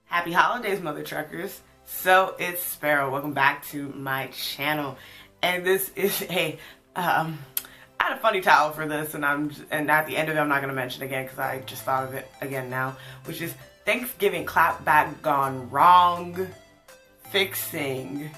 Happy holidays, mother truckers. So it's Sparrow. Welcome back to my channel. And this is a I had a funny title for this, and at the end of it I'm not going to mention again because I just thought of it again now, which is Thanksgiving clapback gone wrong, fixing,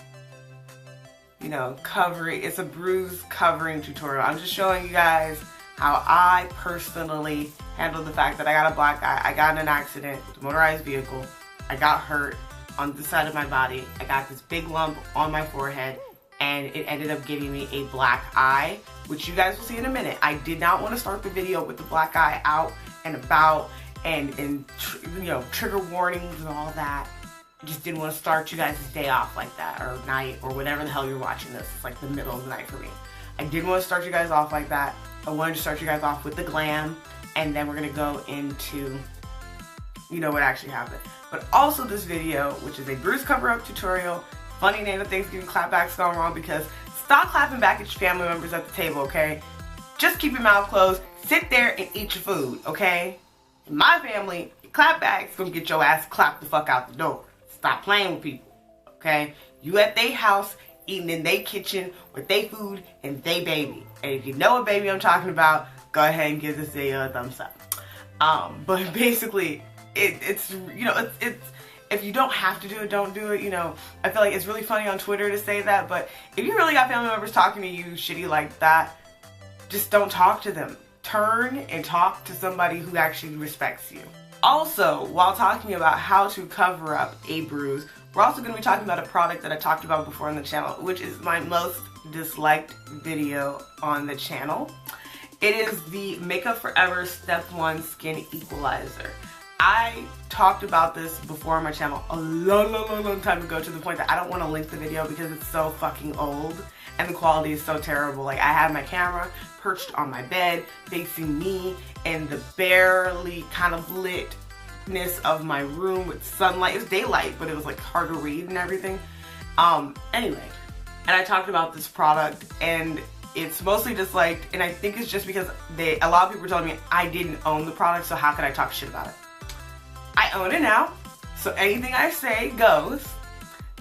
covering. It's a bruise covering tutorial. I'm just showing you guys how I personally handled the fact that I got a black eye. I got in an accident with a motorized vehicle. I got hurt on this side of my body. I got this big lump on my forehead, and it ended up giving me a black eye, which you guys will see in a minute. I did not want to start the video with the black eye out and about and trigger warnings and all that. I just didn't want to start you guys' day off like that, or night, or whatever the hell you're watching this. It's like the middle of the night for me. I didn't want to start you guys off like that. I wanted to start you guys off with the glam, and then we're going to go into, what actually happened. But also this video, which is a bruise cover-up tutorial. Funny name of Thanksgiving clapback's gone wrong because stop clapping back at your family members at the table, okay? Just keep your mouth closed. Sit there and eat your food, okay? In my family, clapback's gonna get your ass clapped the fuck out the door. Stop playing with people, okay? You at they house, eating in they kitchen with they food and they baby. And if you know what baby I'm talking about, go ahead and give this video a thumbs up. But basically, it's if you don't have to do it, don't do it. I feel like it's really funny on Twitter to say that, but if you really got family members talking to you shitty like that, just don't talk to them. Turn and talk to somebody who actually respects you. Also, while talking about how to cover up a bruise, we're also going to be talking about a product that I talked about before on the channel, which is my most disliked video on the channel. It is the Makeup Forever Step 1 Skin Equalizer. I talked about this before on my channel a long time ago, to the point that I don't want to link the video because it's so fucking old and the quality is so terrible. Like, I had my camera perched on my bed facing me and the barely kind of litness of my room with sunlight. It was daylight, but it was like hard to read and everything. Anyway, and I talked about this product, and it's mostly disliked, and I think it's just because a lot of people were telling me I didn't own the product, so how could I talk shit about it? I own it now, so anything I say goes.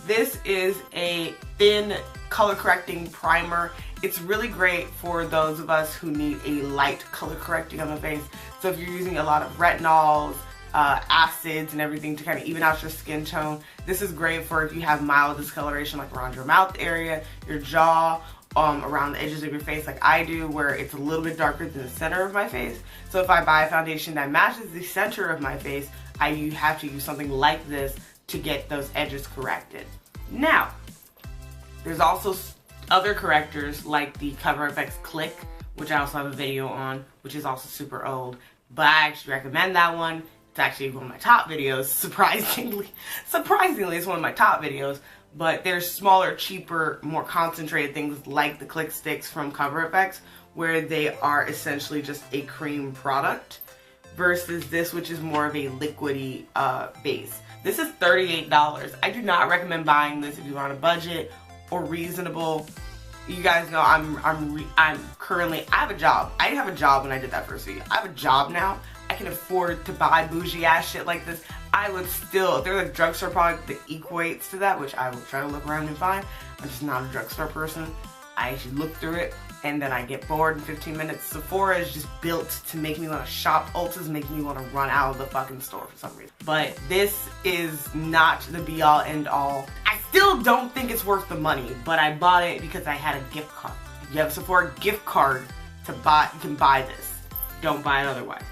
This is a thin color correcting primer. It's really great for those of us who need a light color correcting on the face. So if you're using a lot of retinols, acids and everything to kind of even out your skin tone, this is great for if you have mild discoloration like around your mouth area, your jaw, around the edges of your face like I do, where it's a little bit darker than the center of my face. So if I buy a foundation that matches the center of my face, you have to use something like this to get those edges corrected. Now, there's also other correctors like the Cover FX Click, which I also have a video on, which is also super old, but I actually recommend that one. It's actually one of my top videos, surprisingly. Surprisingly, it's one of my top videos, but there's smaller, cheaper, more concentrated things like the Click Sticks from Cover FX, where they are essentially just a cream product, versus this, which is more of a liquidy base. This is $38. I do not recommend buying this if you're on a budget or reasonable. You guys know I'm currently, I have a job. I didn't have a job when I did that first video. I have a job now. I can afford to buy bougie ass shit like this. I would still, if there's a drugstore product that equates to that, which I will try to look around and find. I'm just not a drugstore person. I actually look through it and then I get bored in 15 minutes. Sephora is just built to make me want to shop. Ulta's making me want to run out of the fucking store for some reason. But this is not the be all end all. I still don't think it's worth the money, but I bought it because I had a gift card. If you have a Sephora gift card to buy, you can buy this. Don't buy it otherwise.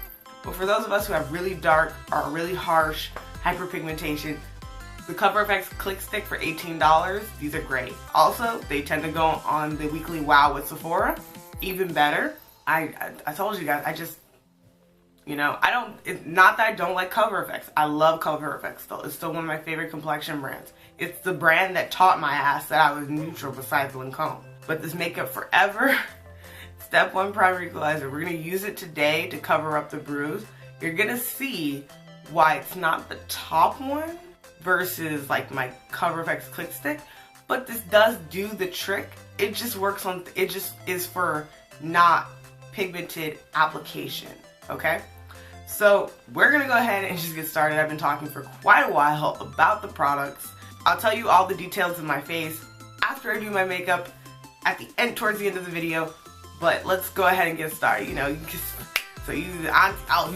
But for those of us who have really dark or really harsh hyperpigmentation, the Cover FX Click Stick for $18, these are great. Also, they tend to go on the weekly wow with Sephora. Even better. I told you guys, it's not that I don't like Cover FX. I love Cover FX still. It's still one of my favorite complexion brands. It's the brand that taught my ass that I was neutral besides Lancome. But this Makeup Forever Step 1 Primer Equalizer, we're going to use it today to cover up the bruise. You're going to see why it's not the top one versus like my Cover FX Click Stick, but this does do the trick. It just works on, it just is for not pigmented application, okay? So we're gonna go ahead and just get started. I've been talking for quite a while about the products. I'll tell you all the details of my face after I do my makeup at the end, towards the end of the video. But let's go ahead and get started. You know, you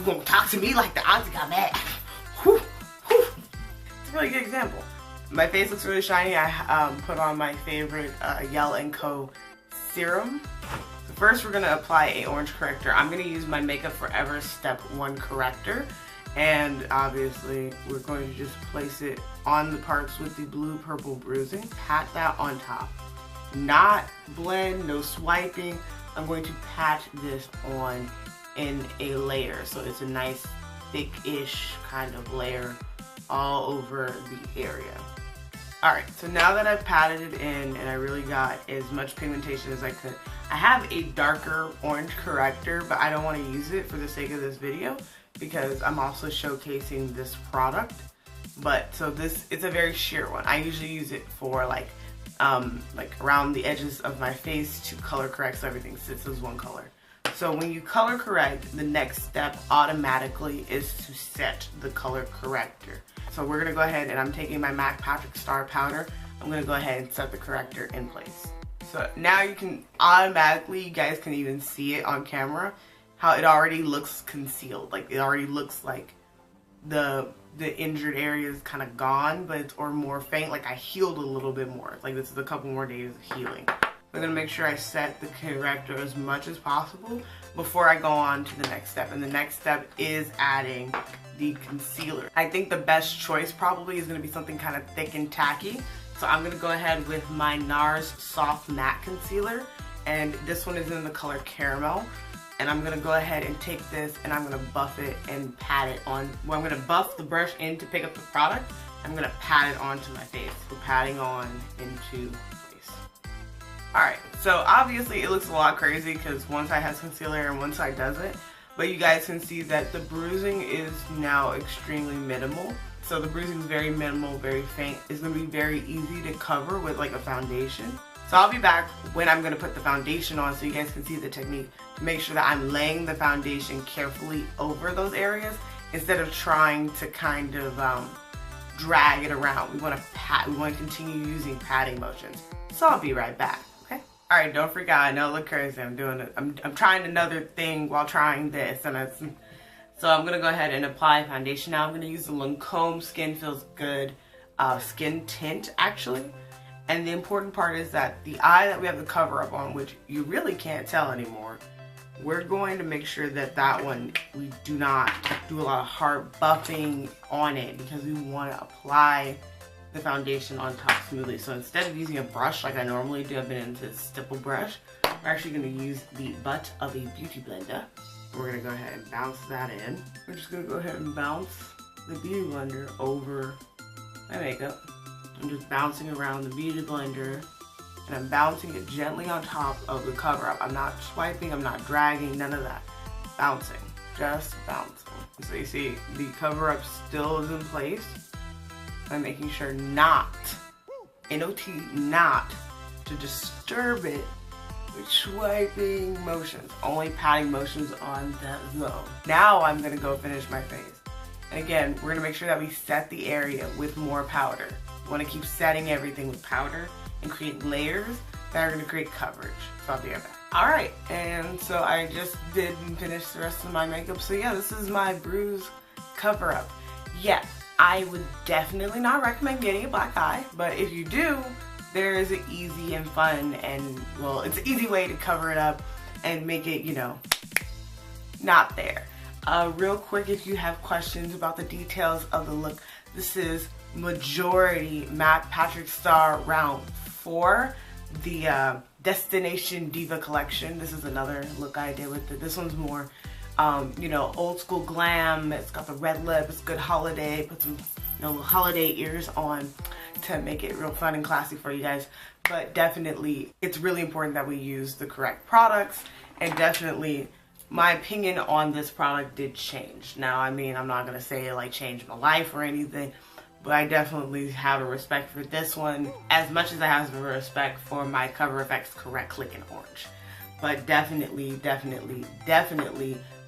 gonna talk to me like the auntie got mad. Whew, whew. It's a really good example. My face looks really shiny. I put on my favorite Yell & Co. serum. So first we're gonna apply a orange corrector. I'm gonna use my Makeup Forever Step 1 corrector. And obviously we're going to just place it on the parts with the blue purple bruising. Pat that on top. Not blend, no swiping. I'm going to pat this on in a layer. So it's a nice thick-ish kind of layer all over the area. Alright, so now that I've patted it in and I really got as much pigmentation as I could, I have a darker orange corrector, but I don't want to use it for the sake of this video because I'm also showcasing this product. But so it's a very sheer one. I usually use it for like around the edges of my face to color correct so everything sits as one color. So when you color correct, the next step automatically is to set the color corrector. So we're gonna go ahead and I'm taking my MAC Patrick Star powder. I'm gonna go ahead and set the corrector in place. So now you can automatically, you guys can even see it on camera, how it already looks concealed. Like it already looks like the injured area is kind of gone, but it's or more faint. Like I healed a little bit more. Like this is a couple more days of healing. I'm gonna make sure I set the corrector as much as possible before I go on to the next step. And the next step is adding the concealer. I think the best choice probably is gonna be something kind of thick and tacky. So I'm gonna go ahead with my NARS Soft Matte Concealer. And this one is in the color Caramel. And I'm gonna go ahead and take this and I'm gonna buff it and pat it on. Well, I'm gonna buff the brush in to pick up the product. I'm gonna pat it onto my face. So patting on into place. Alright, so obviously it looks a lot crazy because one side has concealer and one side doesn't. But you guys can see that the bruising is now extremely minimal. So the bruising is very minimal, very faint. It's gonna be very easy to cover with like a foundation. So I'll be back when I'm going to put the foundation on so you guys can see the technique to make sure that I'm laying the foundation carefully over those areas instead of trying to kind of drag it around. We want to pat, we want to continue using patting motions. So I'll be right back, okay? Alright, don't freak out. I know it looks crazy. I'm doing it. I'm trying another thing while trying this. So I'm going to go ahead and apply foundation now. I'm going to use the Lancome Skin Feels Good skin tint actually. And the important part is that the eye that we have the cover up on, which you really can't tell anymore, we're going to make sure that that one, we do not do a lot of hard buffing on it because we want to apply the foundation on top smoothly. So instead of using a brush like I normally do, I've been into a stipple brush, we're actually going to use the butt of a beauty blender. We're going to go ahead and bounce that in. We're just going to go ahead and bounce the beauty blender over my makeup. I'm just bouncing around the beauty blender and I'm bouncing it gently on top of the cover up. I'm not swiping, I'm not dragging, none of that. Bouncing, just bouncing. So you see the cover up still is in place. I'm making sure not, N-O-T, not to disturb it with swiping motions. Only patting motions on that zone. Now I'm gonna go finish my face. And again, we're gonna make sure that we set the area with more powder. We want to keep setting everything with powder and create layers that are going to create coverage. So I'll be right back. Alright, and so I just did finish the rest of my makeup. So yeah, this is my Bruise cover up. Yeah, I would definitely not recommend getting a black eye, but if you do, there is an easy and fun and, well, it's an easy way to cover it up and make it, you know, not there. Real quick, if you have questions about the details of the look, this is majority MAC Patrick Star round 4, the Destination Diva collection. This is another look I did with it. This one's more, you know, old school glam. It's got the red lip. It's good holiday. Put some, you know, holiday ears on to make it real fun and classy for you guys. But definitely, it's really important that we use the correct products, and definitely my opinion on this product did change. Now, I mean, I'm not going to say it like changed my life or anything, but I definitely have a respect for this one as much as I have a respect for my Cover FX Correct Click in Orange. But definitely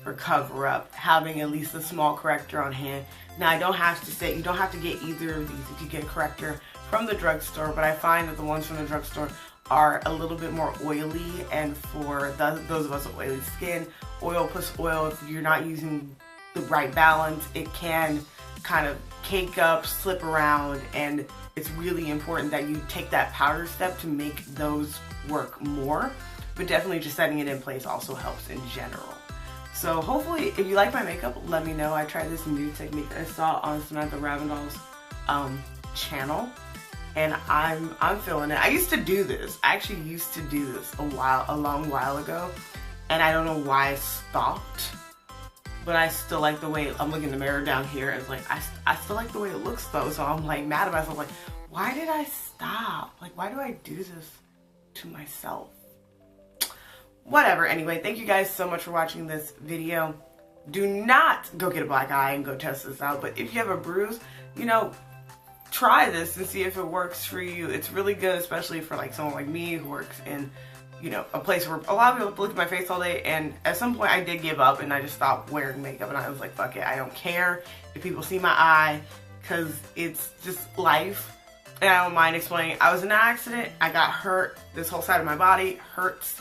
or cover up, having at least a small corrector on hand. Now I don't have to say, you don't have to get either of these if you get a corrector from the drugstore, but I find that the ones from the drugstore are a little bit more oily, and for those of us with oily skin, oil plus oil, if you're not using the right balance, it can kind of cake up, slip around, and it's really important that you take that powder step to make those work more, but definitely just setting it in place also helps in general. So hopefully, if you like my makeup, let me know. I tried this new technique that I saw on Samantha Ravindal's channel, and I'm feeling it. I used to do this. I actually used to do this a long while ago, and I don't know why I stopped. But I still like the way, I'm looking in the mirror down here, it's like, I still like the way it looks though, so I'm like mad at myself, like, why did I stop? Like, why do I do this to myself? Whatever, anyway, thank you guys so much for watching this video. Do not go get a black eye and go test this out, but if you have a bruise, you know, try this and see if it works for you. It's really good, especially for like someone like me who works in, you know, a place where a lot of people look at my face all day, and at some point I did give up and I just stopped wearing makeup, and I was like, fuck it, I don't care if people see my eye, because it's just life, and I don't mind explaining. I was in an accident, I got hurt, this whole side of my body hurts,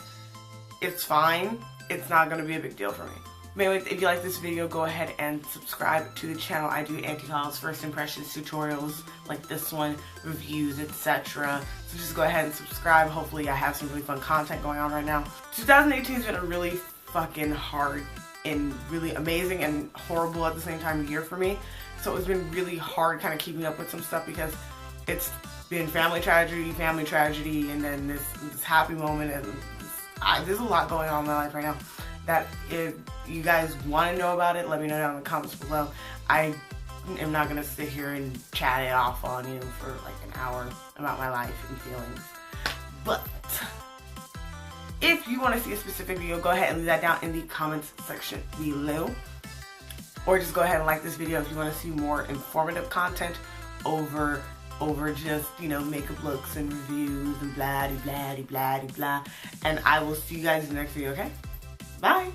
it's fine, it's not going to be a big deal for me. But anyways, if you like this video, go ahead and subscribe to the channel. I do anti-hauls, first impressions, tutorials like this one, reviews, etc. So just go ahead and subscribe. Hopefully I have some really fun content going on right now. 2018 has been a really fucking hard and really amazing and horrible at the same time year for me. So it's been really hard kind of keeping up with some stuff, because it's been family tragedy, and then this happy moment, and there's a lot going on in my life right now. That if you guys want to know about it, let me know down in the comments below. I am not going to sit here and chat it off on you for like an hour about my life and feelings. But if you want to see a specific video, go ahead and leave that down in the comments section below. Or just go ahead and like this video if you want to see more informative content over just, you know, makeup looks and reviews and blah de blah de blah de blah. And I will see you guys in the next video, okay? Bye!